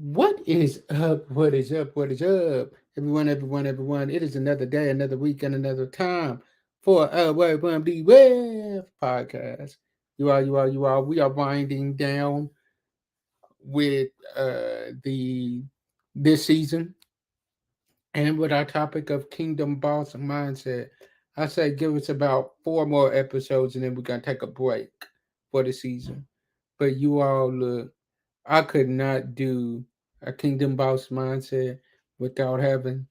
What is up? What is up? What is up? Everyone. It is another day, another week, and another time for Web the Web podcast. You are. We are winding down with the this season and with our topic of Kingdom Boss Mindset. I say give us about four more episodes and then we're gonna take a break for the season. But you all look I could not do a Kingdom Boss mindset without having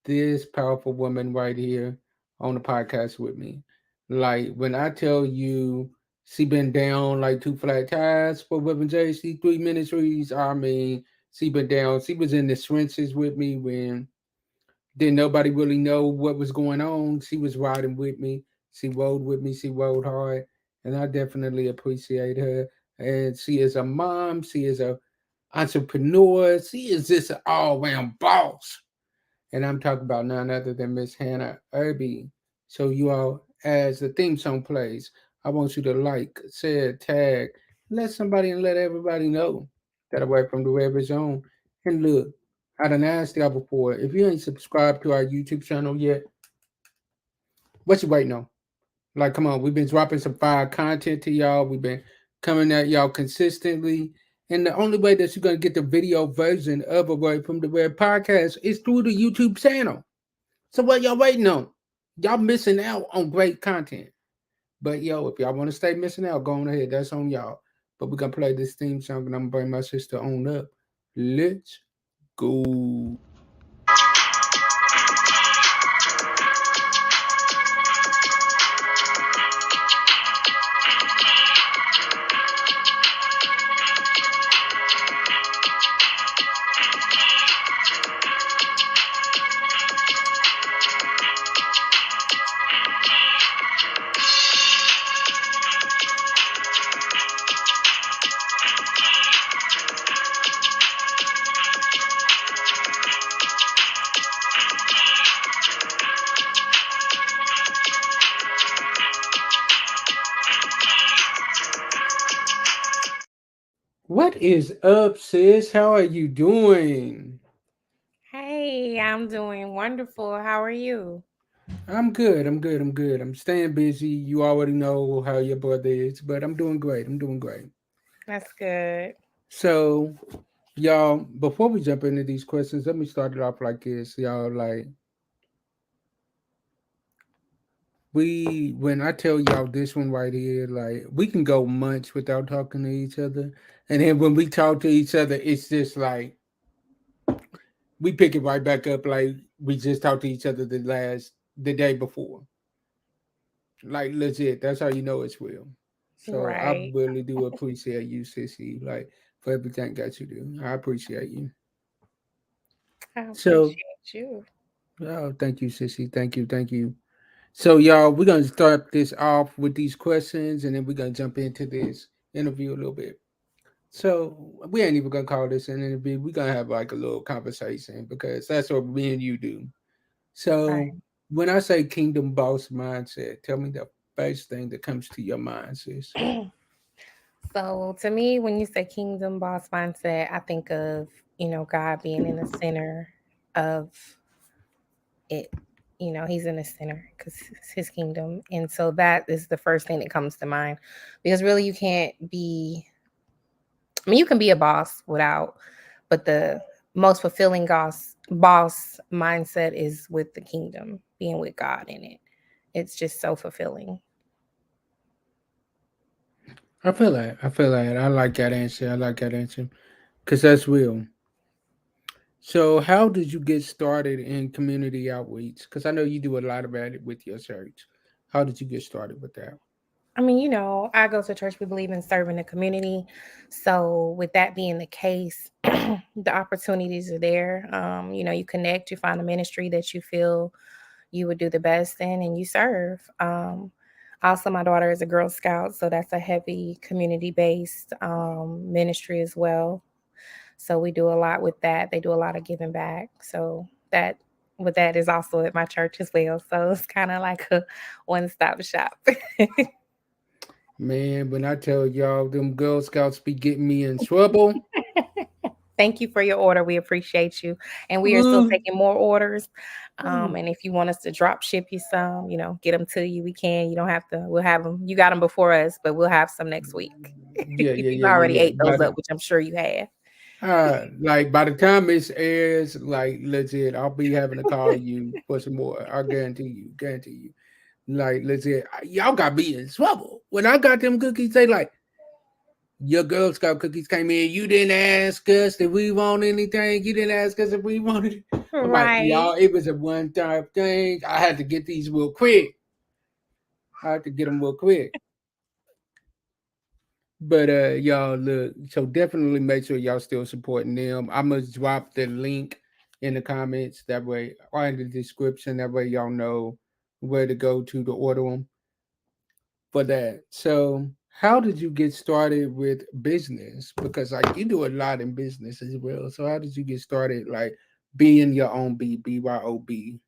this powerful woman right here on the podcast with me. Like when I tell you she been down like two flat tires for Weapon JC3 Ministries, I mean she been down. She was in the trenches with me when didn't nobody really know what was going on. She was riding with me. She rode with me. She rode hard. And I definitely appreciate her. And she is a mom. She is a entrepreneur. She is just an all-round boss. And I'm talking about none other than Miss Hannah Irby. So you all, as the theme song plays, I want you to like, share, tag, let somebody and let everybody know that Away from the River Zone. And look, I done asked y'all before, if you ain't subscribed to our YouTube channel yet, what you waiting on? Like, come on, we've been dropping some fire content to y'all. We've been coming at y'all consistently. And the only way that you're going to get the video version of Away from the Red podcast is through the YouTube channel. So what y'all waiting on? Y'all missing out on great content. But yo, if y'all want to stay missing out, go on ahead. That's on y'all. But we're going to play this theme song and I'm going to bring my sister on up. Let's go. What is up, sis? How are you doing? Hey, I'm doing wonderful. How are you? I'm good. I'm staying busy. You already know how your brother is, but I'm doing great. I'm doing great. That's good. So, y'all, before we jump into these questions, let me start it off like this. Y'all, like, when I tell y'all this one right here, like, we can go months without talking to each other. And then when we talk to each other, it's just like, we pick it right back up like we just talked to each other the day before. Like legit, that's how you know it's real. So I Right. really do appreciate you, Sissy, like for everything that you do. I appreciate you. I So, appreciate you. oh, thank you, Sissy. Thank you. So, y'all, we're gonna start this off with these questions, and then we're gonna jump into this interview a little bit. So, we ain't even gonna call this an interview. We're gonna have like a little conversation because that's what me and you do. So, Right. when I say kingdom boss mindset, tell me the first thing that comes to your mind, sis. So, to me, when you say kingdom boss mindset, I think of, God being in the center of it. He's in the center because it's his kingdom. And so that is the first thing that comes to mind because really you can't be, I mean, you can be a boss without, but the most fulfilling boss mindset is with the kingdom, being with God in it. It's just so fulfilling. I feel that. I feel that. I like that answer. I like that answer because that's real. So, how did you get started in community outreach? Because I know you do a lot about it with your church. How did you get started with that? I mean, I go to church, we believe in serving the community. So, with that being the case, the opportunities are there. You connect, you find a ministry that you feel you would do the best in, and you serve. Also, my daughter is a Girl Scout, so that's a heavy community based ministry as well. So, we do a lot with that. They do a lot of giving back. So, that is also at my church as well. So, it's kind of like a one stop shop. Man, when I tell y'all them Girl Scouts be getting me in trouble, Thank you for your order. We appreciate you. And we are still Mm, taking more orders. mm. And if you want us to drop ship you some, get them to you, we can. You don't have to. We'll have them. You got them before us, but we'll have some next week. Yeah, If yeah, you've yeah, yeah, already yeah. ate those up, which I'm sure you have. Like by the time this airs, like legit, I'll be having to call you for some more. I guarantee you. Like legit, y'all got me in trouble. When I got them cookies, they like your Girl Scout cookies came in. You didn't ask us if we want anything. You didn't ask us if we wanted. I'm like, Right. y'all, it was a one-time thing. I had to get these real quick. I had to get them real quick. But y'all look, so definitely make sure y'all still supporting them. I'm gonna drop the link in the comments that way, or in the description. That way y'all know where to go to order them for that. So how did you get started with business? Because like you do a lot in business as well. So how did you get started like being your own BYOB?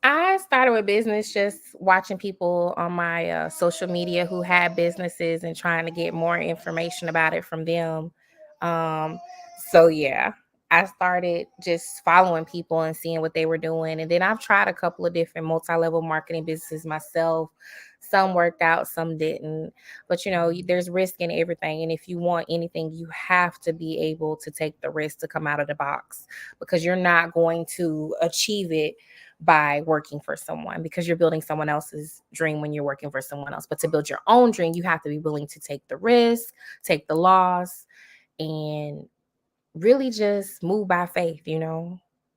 I started with business just watching people on my social media who had businesses and trying to get more information about it from them. Um, so, yeah, I started just following people and seeing what they were doing. And then I've tried a couple of different multi level marketing businesses myself. Some worked out, some didn't. But, there's risk in everything. And if you want anything, you have to be able to take the risk to come out of the box because you're not going to achieve it by working for someone because you're building someone else's dream when you're working for someone else. But to build your own dream, you have to be willing to take the risk, take the loss, and really just move by faith,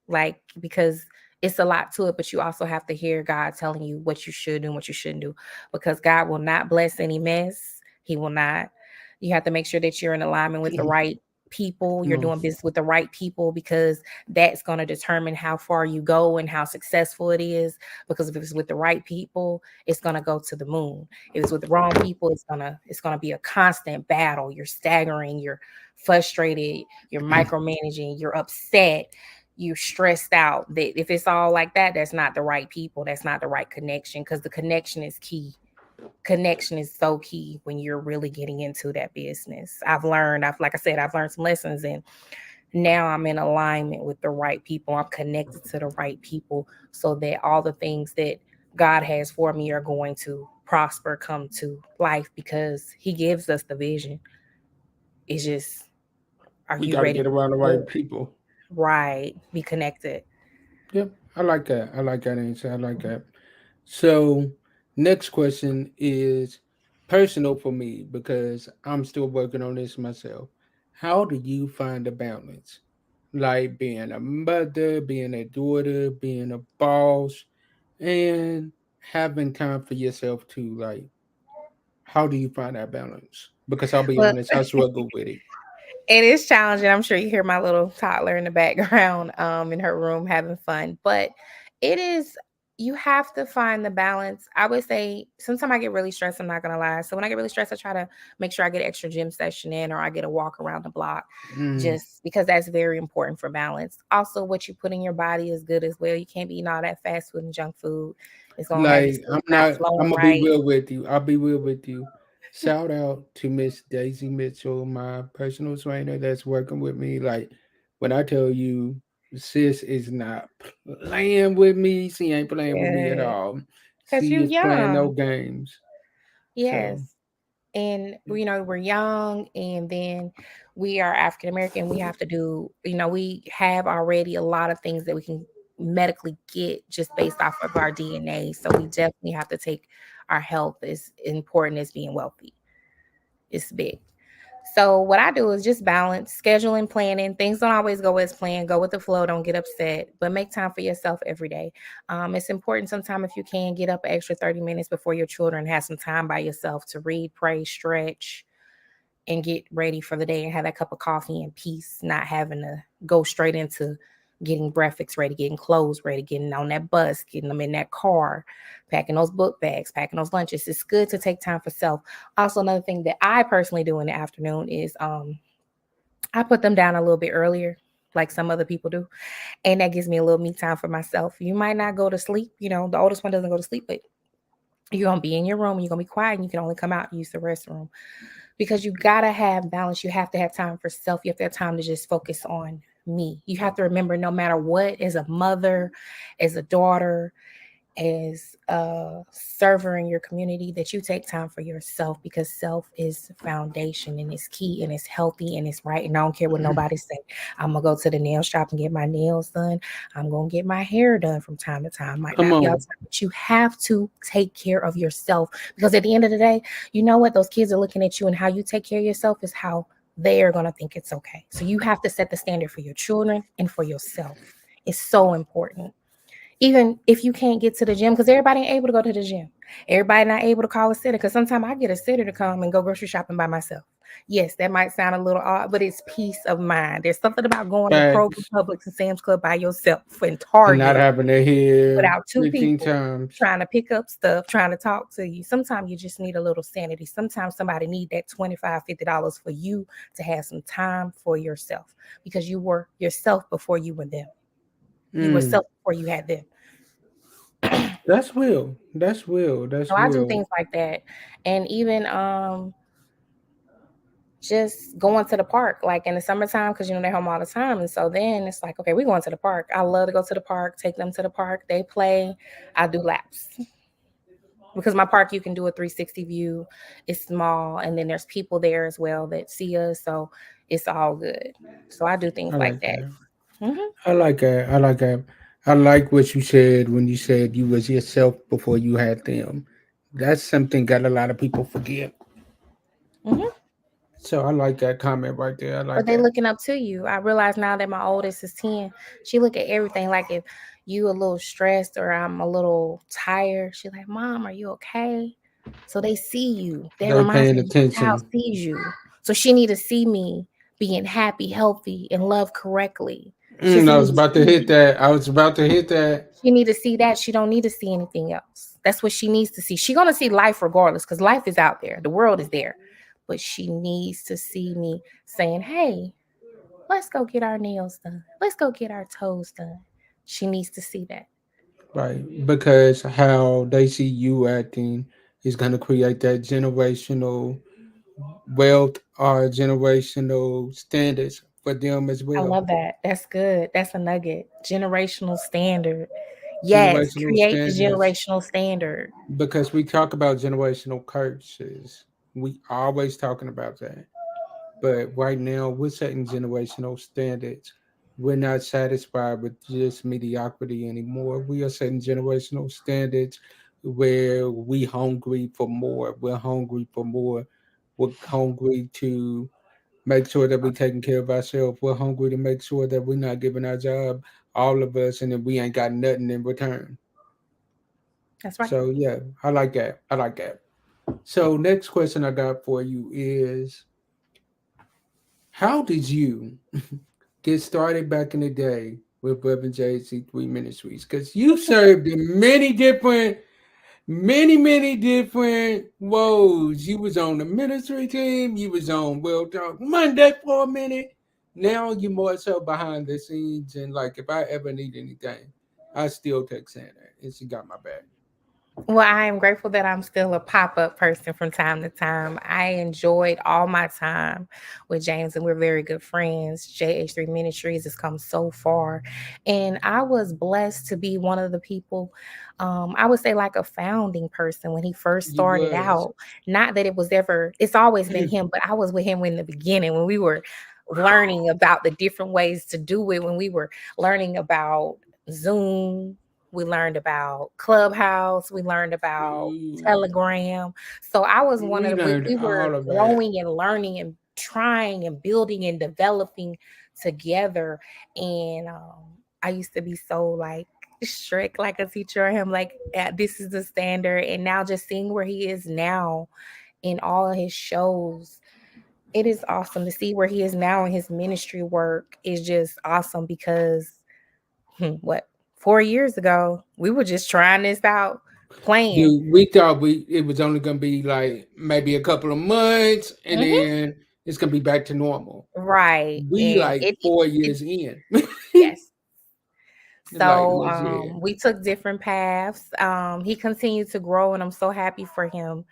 like because it's a lot to it, but you also have to hear God telling you what you should do and what you shouldn't do because God will not bless any mess. He will not. You have to make sure that you're in alignment with the right people, Come you're on. doing business with the right people because that's going to determine how far you go and how successful it is because if it's with the right people it's going to go to the moon. If it's with the wrong people it's going to be a constant battle. You're staggering, you're frustrated, you're micromanaging, you're upset, you're stressed out. That if it's all like that, that's not the right people, that's not the right connection because the connection is key. Connection is so key when you're really getting into that business. Like I said, I've learned some lessons and now I'm in alignment with the right people. I'm connected to the right people so that all the things that God has for me are going to prosper, come to life because he gives us the vision. It's just, are We you got to ready get to around the do right it? people. Right. Be connected. Yep, I like that. I like that answer. I like that. So, next question is personal for me because I'm still working on this myself. How do you find a balance? Like being a mother, being a daughter, being a boss, and having time for yourself too. Like, how do you find that balance? Because I'll be Well, honest, I struggle with it. it is challenging. I'm sure you hear my little toddler in the background in her room having fun, but it is you have to find the balance. I would say sometimes I get really stressed, I'm not gonna lie. So when I get really stressed, I try to make sure I get extra gym session in or I get a walk around the block Mm. just because that's very important for balance. Also, what you put in your body is good as well. You can't be eating all that fast food and junk food. It's gonna have your Like system not I'm flowing gonna be right. real with you. I'll be real with you. Shout out to Miss Daisy Mitchell, my personal trainer that's working with me. Like when I tell you, sis is not playing with me. She ain't playing with me at Good. all. Because She you is playing no young. games. Yes. So And we're young and then we are African American. We have to do, we have already a lot of things that we can medically get just based off of our DNA. So we definitely have to take our health as important as being wealthy. It's big. So what I do is just balance scheduling, planning. Things don't always go as planned. Go with the flow. Don't get upset, but make time for yourself every day. It's important sometimes if you can get up an extra 30 minutes before your children, have some time by yourself to read, pray, stretch, and get ready for the day and have that cup of coffee in peace, not having to go straight into getting breakfast ready, getting clothes ready, getting on that bus, getting them in that car, packing those book bags, packing those lunches. It's good to take time for self. Also, another thing that I personally do in the afternoon is I put them down a little bit earlier, like some other people do. And that gives me a little me time for myself. You might not go to sleep, the oldest one doesn't go to sleep, but you're gonna be in your room and you're gonna be quiet and you can only come out and use the restroom. because you gotta have balance. You have to have time for self. You have to have time to just focus on me. You have to remember, no matter what, as a mother, as a daughter, as a server in your community, that you take time for yourself, because self is foundation and it's key and it's healthy and it's right. And I don't care what nobody say. I'm gonna go to the nail shop and get my nails done. I'm gonna get my hair done from time to time. Might Come not be all on. the time, but you have to take care of yourself, because at the end of the day, you know what? Those kids are looking at you, and how you take care of yourself is how they are gonna think it's okay. So you have to set the standard for your children and for yourself. It's so important. Even if you can't get to the gym, because everybody ain't able to go to the gym. Everybody not able to call a sitter, because sometimes I get a sitter to come and go grocery shopping by myself. Yes, that might sound a little odd, but it's peace of mind. There's something about going to Kroger, Facts. Publix, and Sam's Club by yourself and And not Target having to hear without two 15 people times. trying to pick up stuff, trying to talk to you. Sometimes you just need a little sanity. Sometimes somebody need that $25, $50 for you to have some time for yourself, because you were yourself before you were them. You were self before you had them. That's real. That's real. That's So I do real. things like that. And even just going to the park, like in the summertime, because they're home all the time. And so then it's like, okay, we're going to the park. I love to go to the park, take them to the park. They play, I do laps. Because my park, you can do a 360 view. It's small, and then there's people there as well that see us. So it's all good. So I do things I like like that. that. Hmm. I like that. I like that. I like what you said when you said you was yourself before you had them. That's something that a lot of people forget. Hmm. So I like that comment right there. I But like they that. looking up to you. I realize now that my oldest is 10, she look at everything. Like if you a little stressed or I'm a little tired, she's like, Mom, are you okay? So they see you. That They reminds paying me, the child attention. sees you. So she need to see me being happy, healthy, and loved correctly. She I need was to about to see hit that. I was about to hit that. she need to see that. She don't need to see anything else. That's what she needs to see. She gonna see life regardless, because life is out there. The world is there. But she needs to see me saying, hey, let's go get our nails done. Let's go get our toes done. She needs to see that. Right. Because how they see you acting is going to create that generational wealth or generational standards for them as I well. love that. That's good. That's a nugget. Generational standard. Yes, Generational create the standards. generational standard. Because we talk about generational curses. We always talking about that. But right now we're setting generational standards. We're not satisfied with just mediocrity anymore. We are setting generational standards where we hungry for more. We're hungry for more. We're hungry to make sure that we're taking care of ourselves. We're hungry to make sure that we're not giving our job, all of us, and then we ain't got nothing in return. That's right. So yeah, I like that. I like that. So next question I got for you is, how did you get started back in the day with Reverend JC3 Ministries? Because you served in many different roles. You was on the ministry team. You was on World Talk Monday for a minute. Now you're more so behind the scenes. And like, if I ever need anything, I still text Santa, and she got my back. Well, I am grateful that I'm still a pop-up person from time to time. I enjoyed all my time with James, and we're very good friends. JH3 Ministries has come so far. And I was blessed to be one of the people, I would say like a founding person when he first You started was. out. Not that it was ever, it's always been him, but I was with him in the beginning when we were learning about the different ways to do it, when we were learning about Zoom. We learned about Clubhouse. We learned about Ooh, Telegram. So I was one of we the, we, learned we were all of that. growing and learning and trying and building and developing together. And I used to be so like strict, like a teacher. Him like, this is the standard. And now just seeing where he is now in all of his shows, it is awesome to see where he is now in his ministry work. Is just awesome because what 4 years ago we were just trying this out, playing. Dude, we thought it was only gonna be like maybe a couple of months, and Hmm. then it's gonna be back to normal. Right, We and like it, 4 years in, yes. like So legit. we took different paths. He continued to grow, and I'm so happy for him.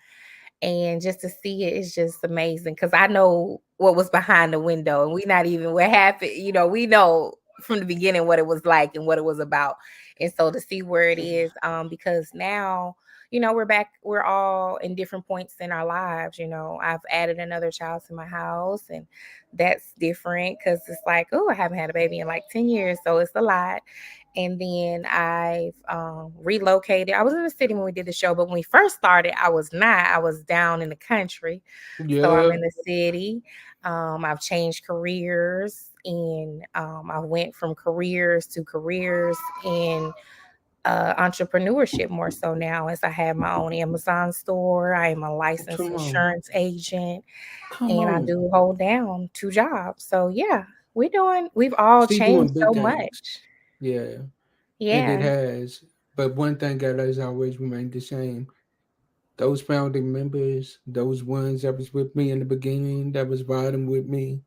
and just to see it is just amazing because I know what was behind the window, and we not even what happened. We know from the beginning what it was like and what it was about, and so to see where it is, because now we're back. We're all in different points in our lives. I've added another child to my house, and that's different because it's like, oh, I haven't had a baby in like 10 years, so it's a lot. And then I've relocated. I was in the city when we did the show, but when we first started, I was not. I was down in the country. So I'm Yeah. in the city. I've changed careers, and I went from careers to careers in entrepreneurship more so now, as I have my own Amazon store. I am a licensed Come on. insurance agent, Come and I on. do hold down two jobs. So yeah, we've all She doing changed big so things. much. Yeah. And it Yeah. has. But one thing that has always remained the same. Those founding members, those ones that was with me in the beginning, that was riding with me,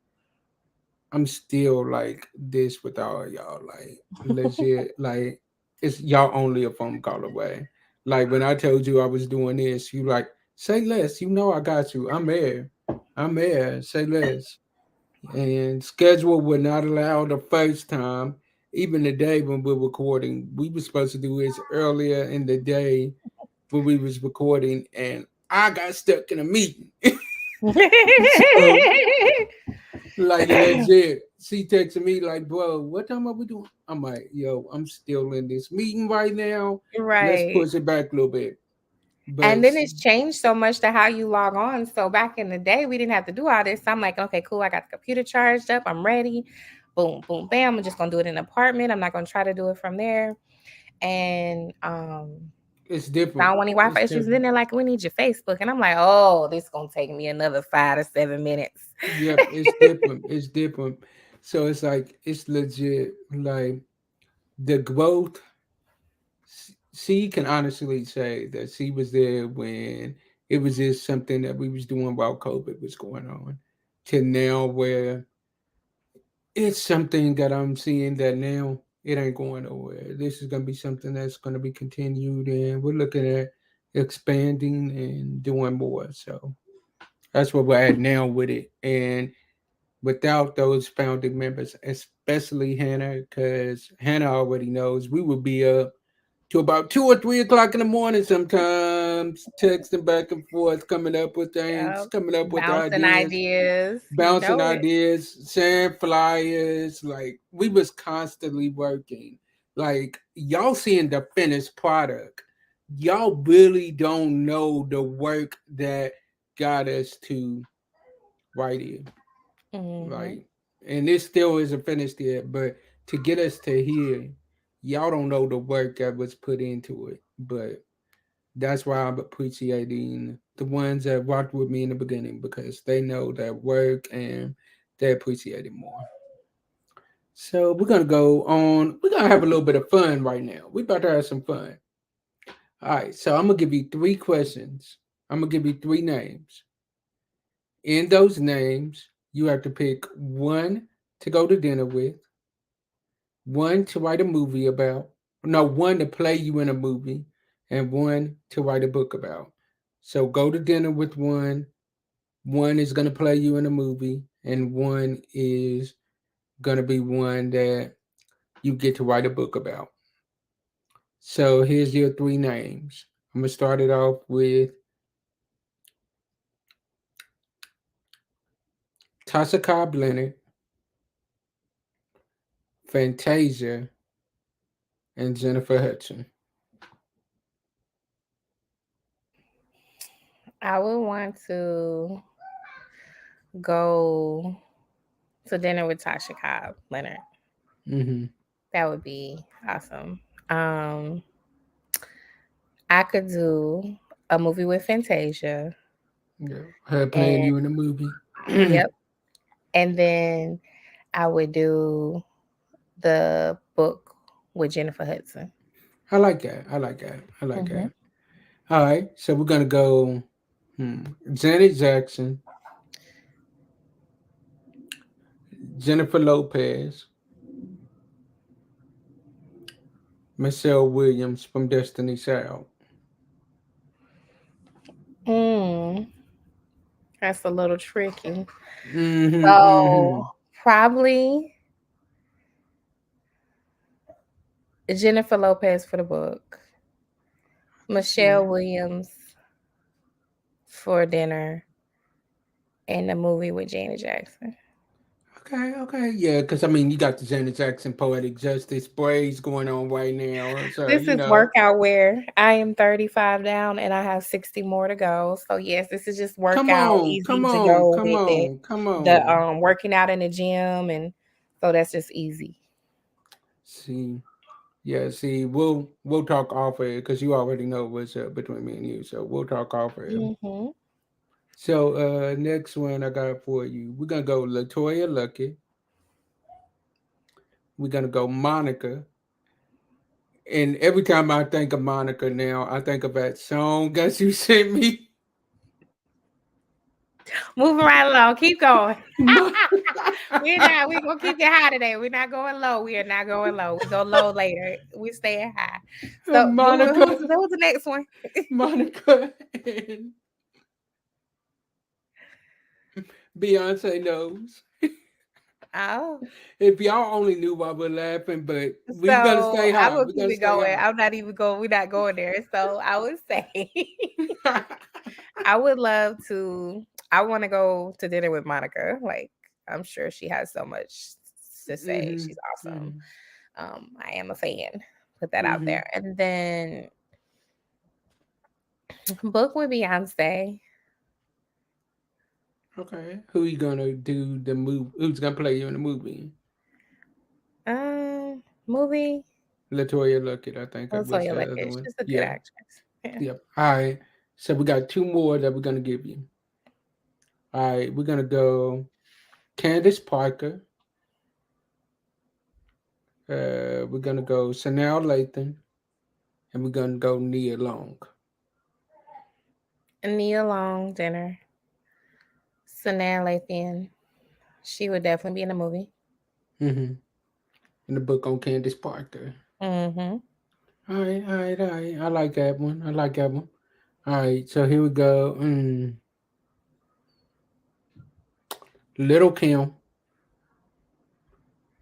I'm still like this with all y'all. Like legit, like it's y'all only a phone call away. Like when I told you I was doing this, you like say less. You know I got you. I'm there. I'm there. Say less. And schedule would not allow the first time. Even the day when we're recording, we were supposed to do this earlier in the day when we was recording, and I got stuck in a meeting. So like legit, she texted me like, "Bro, what time are we doing?" I'm like, "Yo, I'm still in this meeting right now. Let's Right. push it back a little bit." And But then it's changed so much to how you log on. So back in the day, we didn't have to do all this. I'm like, okay, cool. I got the computer charged up. I'm ready. Boom, boom, bam. I'm just gonna do it in an apartment. I'm not gonna try to do it from there. And it's I different. don't want any It's Wi-Fi issues. And then different. they're like, we need your Facebook. And I'm like, oh, this is gonna take me another 5 to 7 minutes. Yep, it's different. It's different. So it's like it's legit. Like the growth. She can honestly say that she was there when it was just something that we was doing while COVID was going on, to now where it's something that I'm seeing that now it ain't going nowhere. This is gonna be something that's gonna be continued, and we're looking at expanding and doing more. So that's what we're at now with it. And without those founding members, especially Hannah, because Hannah already knows we would be up to about 2 or 3 o'clock in the morning sometimes, texting back and forth, coming up with things, Yeah. coming up with Bouncing ideas, ideas. You bouncing know it. ideas, sharing flyers. Like we was constantly working. Like y'all seeing the finished product. Y'all really don't know the work that got us to right here. Hmm. Like, and it still isn't finished yet, but to get us to here, y'all don't know the work that was put into it. But that's why I'm appreciating the ones that rocked with me in the beginning, because they know that work and they appreciate it more. So we're gonna go on. We're gonna have a little bit of fun right now. We about to have some fun. All right. So I'm gonna give you 3 questions. I'm gonna give you 3 names. In those names, you have to pick one to go to dinner with, one to write a movie about, no, one to play you in a movie, and one to write a book about. So go to dinner with one is going to play you in a movie, and one is going to be one that you get to write a book about. So here's your 3 names. I'm going to start it off with Tasha Cobb Leonard, Fantasia, and Jennifer Hudson. I would want to go to dinner with Tasha Cobb Leonard. Mm-hmm. That would be awesome. Um, I could do a movie with Fantasia, Yeah. Her playing and you in a movie. yep, and then I would do the book with Jennifer Hudson. I like that. I like that. I like Hmm. that. All right, so we're gonna go. Janet Jackson, Jennifer Lopez, Michelle Williams from Destiny's Child. That's a little tricky. So Mm-hmm. probably Jennifer Lopez for the book, Michelle Mm-hmm. Williams for dinner, and the movie with Janet Jackson. Okay, yeah, because I mean, you got the Janet Jackson Poetic Justice sprays going on right now, so This you is know. workout wear. I am 35 down and I have 60 more to go. So yes, this is just Come workout, on, easy come to on, go come with it. on, come The on. working out in the gym, and so that's just easy. See, yeah, see, we'll talk off air because you already know what's up between me and you, so we'll talk off air. Hmm. So, next one I got for you, we're gonna go Latoya Lucky. We're gonna go Monica. And every time I think of Monica now, I think of that song that you sent me. Moving right along. Keep going. Mo- We're gonna keep it high today. We're not going low. We are not going low. We go low later. We staying high. So Monica, who's the next one? Monica, and Beyonce knows. Oh. If y'all only knew why we're laughing, but we're gonna So stay I'm high. gonna We're keep gonna it stay going. high. I'm not even going. We're not going there. So I would say, I would love to. I want to go to dinner with Monica. Like I'm sure she has so much to say. Mm-hmm. She's awesome. Mm-hmm. I am a fan. Put that out Mm-hmm. there. And then book with Beyonce. Okay. Who you gonna do the move? Who's gonna play you in the movie? Movie. Latoya Luckett, I think Oh, was Toya the other Luckett. one. She's a good Yeah. actress. Yeah. Yep. All right. So we got two more that we're gonna give you. All right. We're gonna go Candace Parker. We're gonna go Sanaa Lathan, and we're gonna go Nia Long. Nia Long dinner. Sanaa Lathan. She would definitely be in the movie. Mm-hmm. In the book on Candace Parker. Mm-hmm. All right. All right. All right. I like that one. I like that one. All right. So here we go. Little Kim,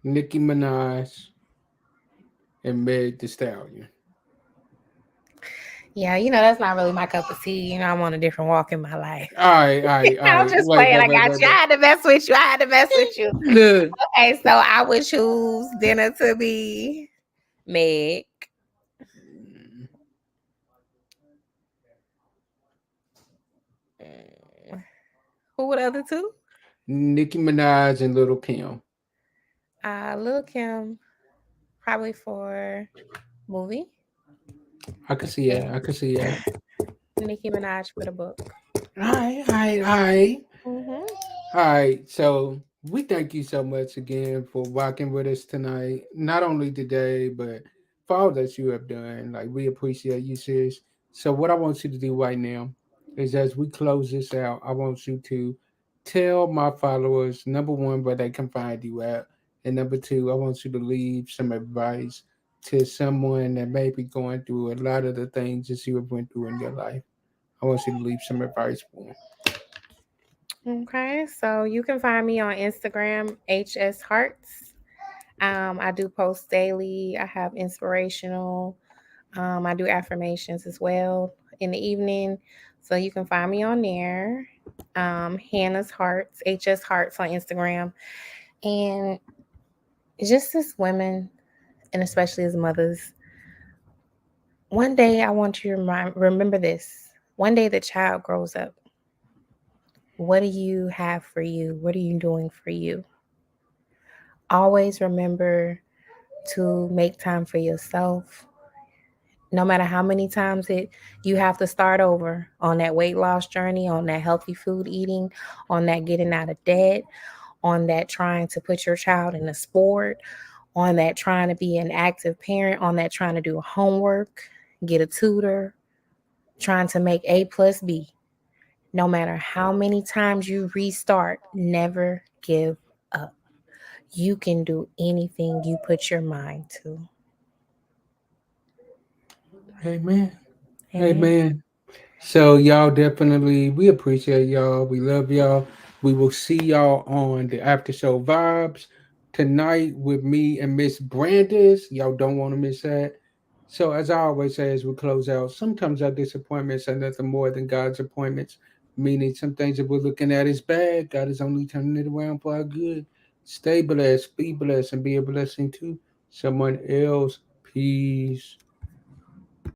Nicki Minaj, and Meg The Stallion. Yeah, that's not really my cup of tea. I want a different walk in my life. All right. All right. All I'm right. just Wait. playing. Wait. I Wait. got Wait. you. I Wait. had to mess with you. I had to mess with you. Look. Okay, so I would choose dinner to be Meg. Mm, Who were the other two? Nicki Minaj and Little Kim. Lil Kim, probably for movie, I can see and that. I can see that. Nicki Minaj for the book. All right. All right. All right. Hmm. All right, so we thank you so much again for rocking with us tonight. Not only today, but for all that you have done. Like we appreciate you, sis. So what I want you to do right now is as we close this out, I want you to tell my followers number one where they can find you at, and number two, I want you to leave some advice to someone that may be going through a lot of the things that you have went through in your life. I want you to leave some advice for them. Okay, so you can find me on Instagram, HS Hearts. I do post daily. I have inspirational. I do affirmations as well in the evening. So you can find me on there. Hannah's Hearts, HS Hearts on Instagram. And just as women, and especially as mothers, one day I want you to remember this. One day the child grows up. What do you have for you? What are you doing for you? Always remember to make time for yourself. No matter how many times you have to start over on that weight loss journey, on that healthy food eating, on that getting out of debt, on that trying to put your child in a sport, on that trying to be an active parent, on that trying to do homework, get a tutor, trying to make A plus B. No matter how many times you restart, never give up. You can do anything you put your mind to. Amen. Amen. Amen. So y'all definitely, we appreciate y'all. We love y'all. We will see y'all on the after show vibes tonight with me and Miss Brandis. Y'all don't want to miss that. So as I always say as we close out, sometimes our disappointments are nothing more than God's appointments. Meaning some things that we're looking at is bad. God is only turning it around for our good. Stay blessed, be blessed, and be a blessing to someone else. Peace.